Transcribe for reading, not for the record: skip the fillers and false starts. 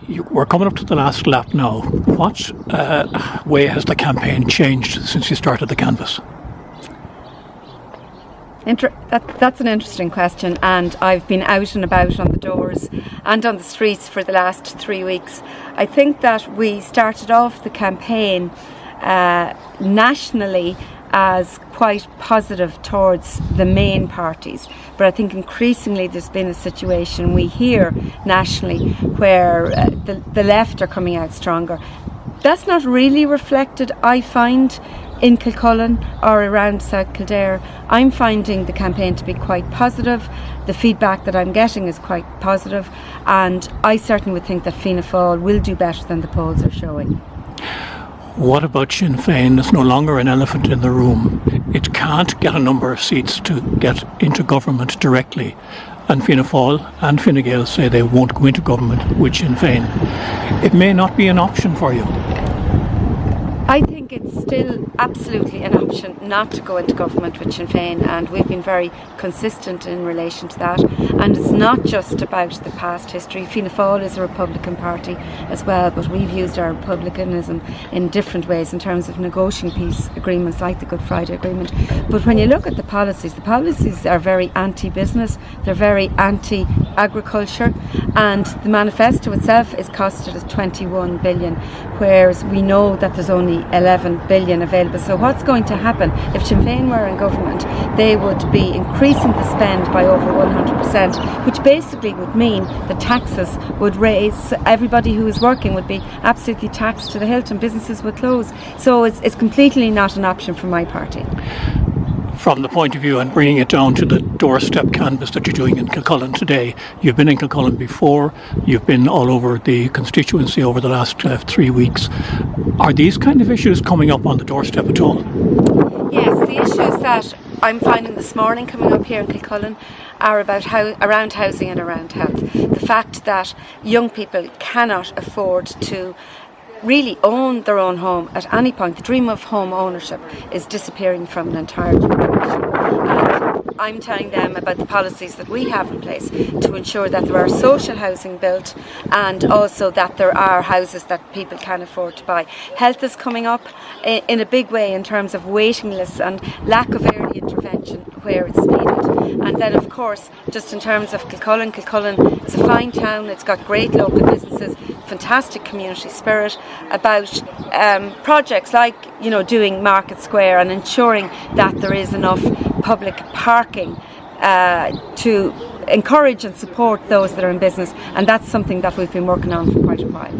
We're coming up to the last lap now. What way has the campaign changed since you started the canvass? That's an interesting question, and I've been out and about on the doors and on the streets for the last 3 weeks. I think that we started off the campaign nationally as quite positive towards the main parties, but I think increasingly there's been a situation we hear nationally where the left are coming out stronger. That's not really reflected, I find, in Kilcullen or around South Kildare. I'm finding the campaign to be quite positive. The feedback that I'm getting is quite positive, and I certainly would think that Fianna Fáil will do better than the polls are showing. What about Sinn Féin? It's no longer an elephant in the room. It can't get a number of seats to get into government directly. And Fianna Fáil and Fine Gael say they won't go into government with Sinn Féin. It may not be an option for you. I think it's still absolutely an option not to go into government with Sinn Féin, and we've been very consistent in relation to that. And it's not just about the past history. Fianna Fáil is a Republican party as well, but we've used our republicanism in different ways in terms of negotiating peace agreements like the Good Friday Agreement. But when you look at the policies are very anti-business, they're very anti-agriculture, and the manifesto itself is costed as 21 billion, whereas we know that there's only 11 billion available. So what's going to happen if Sinn Féin were in government? They would be increasing the spend by over 100%, which basically would mean the taxes would raise. Everybody who is working would be absolutely taxed to the hilt, and businesses would close. So it's completely not an option for my party. From the point of view and bringing it down to the doorstep canvass that you're doing in Kilcullen today, you've been in Kilcullen before, you've been all over the constituency over the last 3 weeks. Are these kind of issues coming up on the doorstep at all? Yes, the issues that I'm finding this morning coming up here in Kilcullen are about around housing and around health. The fact that young people cannot afford to really own their own home at any point. The dream of home ownership is disappearing from an entire generation. And I'm telling them about the policies that we have in place to ensure that there are social housing built, and also that there are houses that people can afford to buy. Health is coming up in a big way in terms of waiting lists and lack of early intervention where it's needed. And then of course, just in terms of Kilcullen is a fine town. It's got great local businesses, fantastic community spirit, about projects like, doing Market Square and ensuring that there is enough public parking to encourage and support those that are in business, and that's something that we've been working on for quite a while.